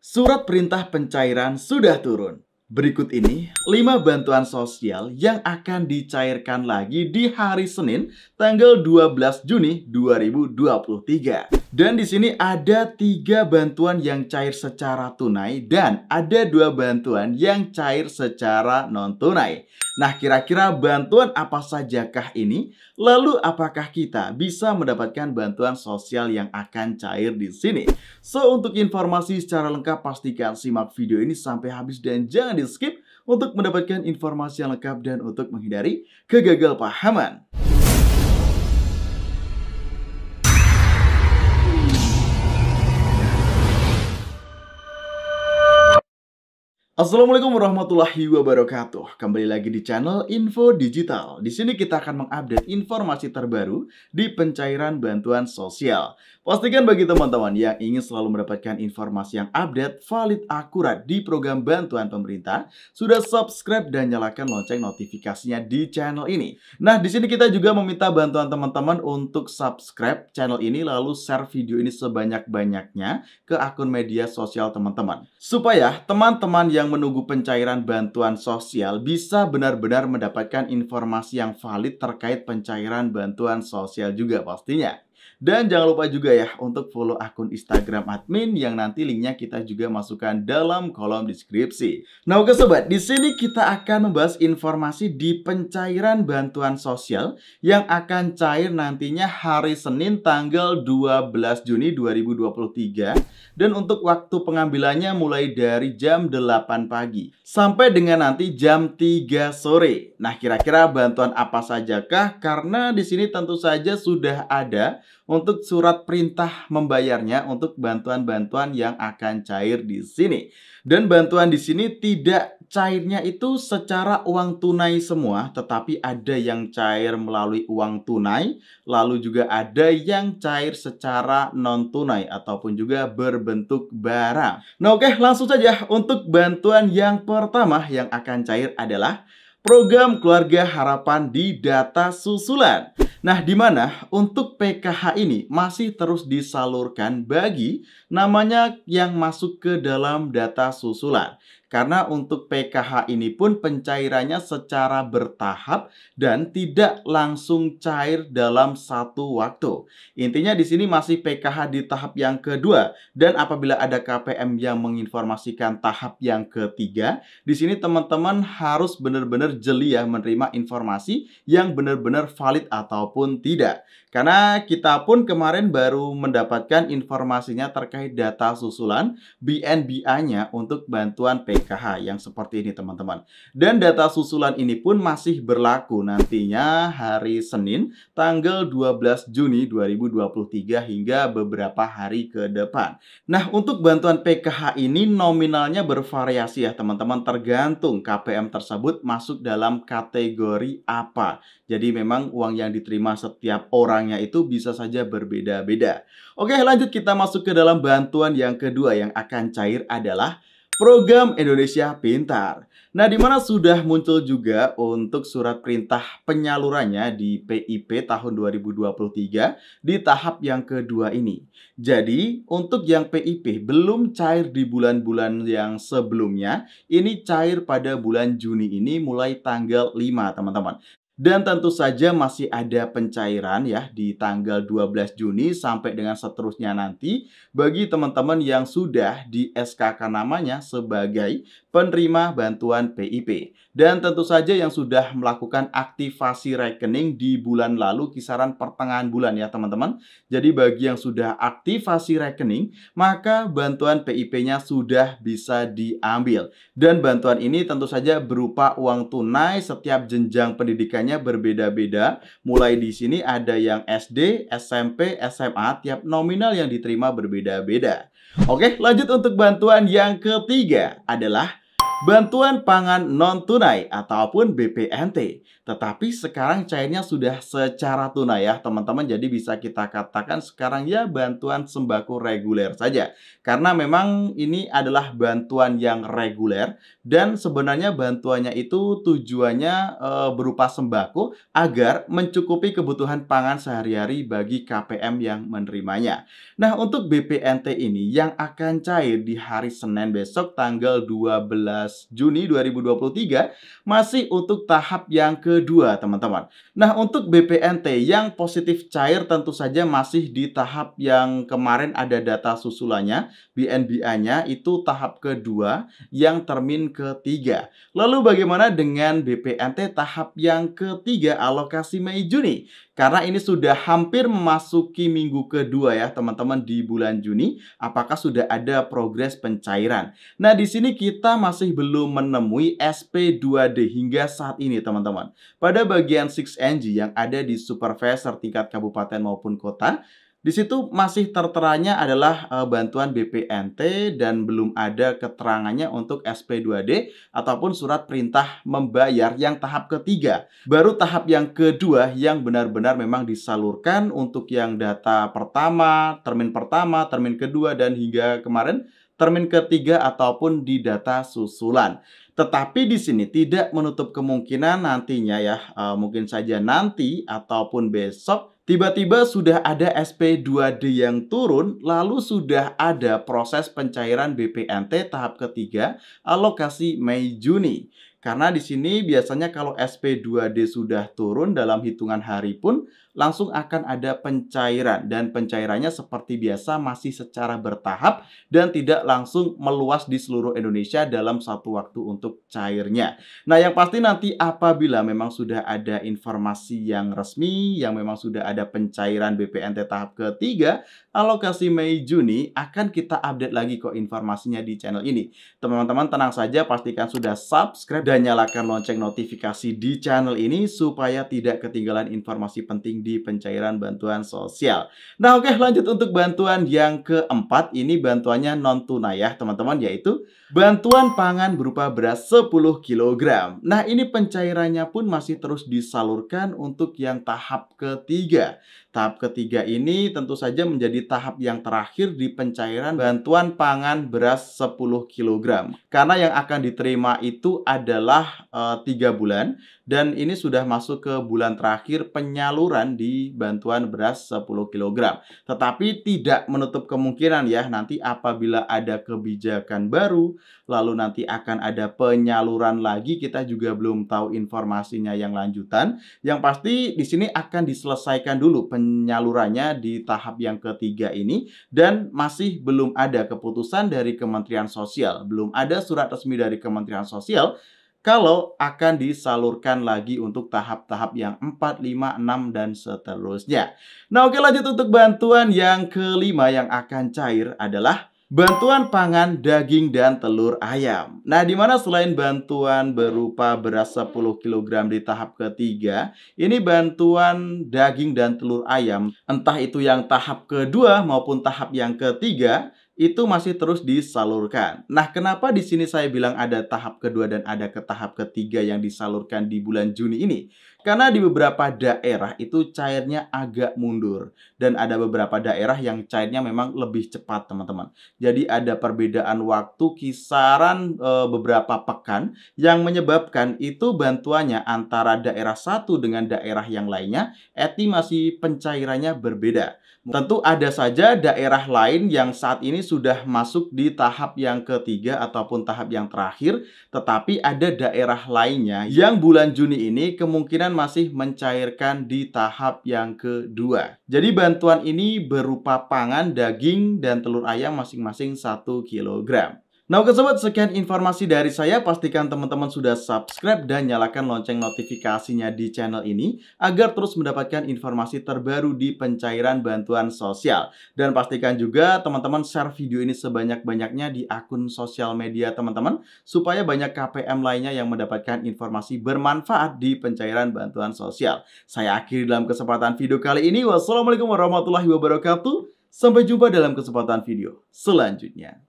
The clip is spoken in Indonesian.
Surat perintah pencairan sudah turun. Berikut ini 5 bantuan sosial yang akan dicairkan lagi di hari Senin tanggal 12 Juni 2023. Dan di sini ada 3 bantuan yang cair secara tunai dan ada 2 bantuan yang cair secara non tunai. Nah, kira-kira bantuan apa sajakah ini? Lalu apakah kita bisa mendapatkan bantuan sosial yang akan cair di sini? So, untuk informasi secara lengkap pastikan simak video ini sampai habis dan jangan di-skip untuk mendapatkan informasi yang lengkap dan untuk menghindari kegagalpahaman. Assalamualaikum warahmatullahi wabarakatuh. Kembali lagi di channel Info Digital. Di sini kita akan mengupdate informasi terbaru di pencairan bantuan sosial. Pastikan bagi teman-teman yang ingin selalu mendapatkan informasi yang update, valid, akurat di program bantuan pemerintah, sudah subscribe dan nyalakan lonceng notifikasinya di channel ini. Nah, di sini kita juga meminta bantuan teman-teman untuk subscribe channel ini lalu share video ini sebanyak-banyaknya ke akun media sosial teman-teman. Supaya teman-teman yang menunggu pencairan bantuan sosial bisa benar-benar mendapatkan informasi yang valid terkait pencairan bantuan sosial juga pastinya. Dan jangan lupa juga ya untuk follow akun Instagram admin yang nanti linknya kita juga masukkan dalam kolom deskripsi. Nah, oke sobat, di sini kita akan membahas informasi di pencairan bantuan sosial yang akan cair nantinya hari Senin tanggal 12 Juni 2023 dan untuk waktu pengambilannya mulai dari jam 8 pagi sampai dengan nanti jam 3 sore. Nah, kira-kira bantuan apa sajakah? Karena di sini tentu saja sudah ada untuk surat perintah membayarnya untuk bantuan-bantuan yang akan cair di sini. Dan bantuan di sini tidak cairnya itu secara uang tunai semua, tetapi ada yang cair melalui uang tunai, lalu juga ada yang cair secara non tunai ataupun juga berbentuk barang. Nah, oke, langsung saja untuk bantuan yang pertama yang akan cair adalah program Keluarga Harapan di Data Susulan. Nah, di mana untuk PKH ini masih terus disalurkan bagi namanya yang masuk ke dalam data susulan. Karena untuk PKH ini pun pencairannya secara bertahap dan tidak langsung cair dalam satu waktu. Intinya di sini masih PKH di tahap yang kedua dan apabila ada KPM yang menginformasikan tahap yang ketiga, di sini teman-teman harus benar-benar jeli ya menerima informasi yang benar-benar valid ataupun tidak. Karena kita pun kemarin baru mendapatkan informasinya terkait data susulan BNBA-nya untuk bantuan PKH yang seperti ini teman-teman. Dan data susulan ini pun masih berlaku nantinya hari Senin tanggal 12 Juni 2023 hingga beberapa hari ke depan. Nah, untuk bantuan PKH ini nominalnya bervariasi ya teman-teman, tergantung KPM tersebut masuk dalam kategori apa. Jadi memang uang yang diterima setiap orangnya itu bisa saja berbeda-beda. Oke, lanjut kita masuk ke dalam bantuan yang kedua yang akan cair adalah program Indonesia Pintar. Nah, di mana sudah muncul juga untuk surat perintah penyalurannya di PIP tahun 2023 di tahap yang kedua ini. Jadi, untuk yang PIP belum cair di bulan-bulan yang sebelumnya, ini cair pada bulan Juni ini mulai tanggal 5, teman-teman. Dan tentu saja masih ada pencairan ya di tanggal 12 Juni sampai dengan seterusnya nanti bagi teman-teman yang sudah di SK-kan namanya sebagai penerima bantuan PIP. Dan tentu saja yang sudah melakukan aktivasi rekening di bulan lalu kisaran pertengahan bulan ya teman-teman. Jadi bagi yang sudah aktivasi rekening, maka bantuan PIP-nya sudah bisa diambil. Dan bantuan ini tentu saja berupa uang tunai setiap jenjang pendidikannya berbeda-beda. Mulai di sini ada yang SD, SMP, SMA, tiap nominal yang diterima berbeda-beda. Oke, lanjut untuk bantuan yang ketiga adalah bantuan pangan non-tunai ataupun BPNT. Tetapi sekarang cairnya sudah secara tunai ya teman-teman. Jadi bisa kita katakan sekarang ya bantuan sembako reguler saja. Karena memang ini adalah bantuan yang reguler dan sebenarnya bantuannya itu tujuannya berupa sembako agar mencukupi kebutuhan pangan sehari-hari bagi KPM yang menerimanya. Nah, untuk BPNT ini yang akan cair di hari Senin besok tanggal 12 Juni 2023 masih untuk tahap yang kedua, teman-teman. Nah, untuk BPNT yang positif cair tentu saja masih di tahap yang kemarin ada data susulannya, BNBA-nya itu tahap kedua yang termin ketiga. Lalu bagaimana dengan BPNT tahap yang ketiga alokasi Mei Juni? Karena ini sudah hampir memasuki minggu kedua ya teman-teman di bulan Juni. Apakah sudah ada progres pencairan? Nah, di sini kita masih belum menemui SP2D hingga saat ini teman-teman. Pada bagian 6NG yang ada di supervisor tingkat kabupaten maupun kota, di situ masih terteranya adalah bantuan BPNT dan belum ada keterangannya untuk SP2D ataupun surat perintah membayar yang tahap ketiga. Baru tahap yang kedua yang benar-benar memang disalurkan untuk yang data pertama, termin kedua, dan hingga kemarin termin ketiga ataupun di data susulan. Tetapi di sini tidak menutup kemungkinan nantinya ya, mungkin saja nanti ataupun besok tiba-tiba sudah ada SP2D yang turun, lalu sudah ada proses pencairan BPNT tahap ketiga alokasi Mei Juni. Karena di sini biasanya kalau SP2D sudah turun dalam hitungan hari pun langsung akan ada pencairan dan pencairannya seperti biasa masih secara bertahap dan tidak langsung meluas di seluruh Indonesia dalam satu waktu untuk cairnya. Nah, yang pasti nanti apabila memang sudah ada informasi yang resmi, yang memang sudah ada pencairan BPNT tahap ketiga, alokasi Mei Juni akan kita update lagi kok informasinya di channel ini. Teman-teman tenang saja, pastikan sudah subscribe dan nyalakan lonceng notifikasi di channel ini supaya tidak ketinggalan informasi penting di pencairan bantuan sosial. Nah, oke, lanjut untuk bantuan yang keempat. Ini bantuannya non-tunai ya teman-teman, yaitu bantuan pangan berupa beras 10 kg. Nah, ini pencairannya pun masih terus disalurkan untuk yang tahap ketiga. Tahap ketiga ini tentu saja menjadi tahap yang terakhir di pencairan bantuan pangan beras 10 kg. Karena yang akan diterima itu adalah 3 bulan dan ini sudah masuk ke bulan terakhir penyaluran di bantuan beras 10 kg. Tetapi tidak menutup kemungkinan ya nanti apabila ada kebijakan baru, lalu nanti akan ada penyaluran lagi, kita juga belum tahu informasinya yang lanjutan. Yang pasti di sini akan diselesaikan dulu penyalurannya di tahap yang ketiga ini dan masih belum ada keputusan dari Kementerian Sosial, belum ada surat resmi dari Kementerian Sosial kalau akan disalurkan lagi untuk tahap-tahap yang 4, 5, 6, dan seterusnya. Nah, oke, lanjut untuk bantuan yang kelima yang akan cair adalah bantuan pangan daging dan telur ayam. Nah, di mana selain bantuan berupa beras 10 kg di tahap ketiga, ini bantuan daging dan telur ayam, entah itu yang tahap kedua maupun tahap yang ketiga, itu masih terus disalurkan. Nah, kenapa di sini saya bilang ada tahap kedua dan ada ke tahap ketiga yang disalurkan di bulan Juni ini? Karena di beberapa daerah itu cairnya agak mundur dan ada beberapa daerah yang cairnya memang lebih cepat, teman-teman. Jadi ada perbedaan waktu kisaran beberapa pekan yang menyebabkan itu bantuannya antara daerah satu dengan daerah yang lainnya estimasi pencairannya berbeda. Tentu ada saja daerah lain yang saat ini sudah masuk di tahap yang ketiga ataupun tahap yang terakhir, tetapi ada daerah lainnya yang bulan Juni ini kemungkinan masih mencairkan di tahap yang kedua. Jadi bantuan ini berupa pangan, daging, dan telur ayam masing-masing 1 kg. Nah, oke sobat, sekian informasi dari saya. Pastikan teman-teman sudah subscribe dan nyalakan lonceng notifikasinya di channel ini agar terus mendapatkan informasi terbaru di pencairan bantuan sosial. Dan pastikan juga teman-teman share video ini sebanyak-banyaknya di akun sosial media teman-teman supaya banyak KPM lainnya yang mendapatkan informasi bermanfaat di pencairan bantuan sosial. Saya akhiri dalam kesempatan video kali ini. Wassalamualaikum warahmatullahi wabarakatuh. Sampai jumpa dalam kesempatan video selanjutnya.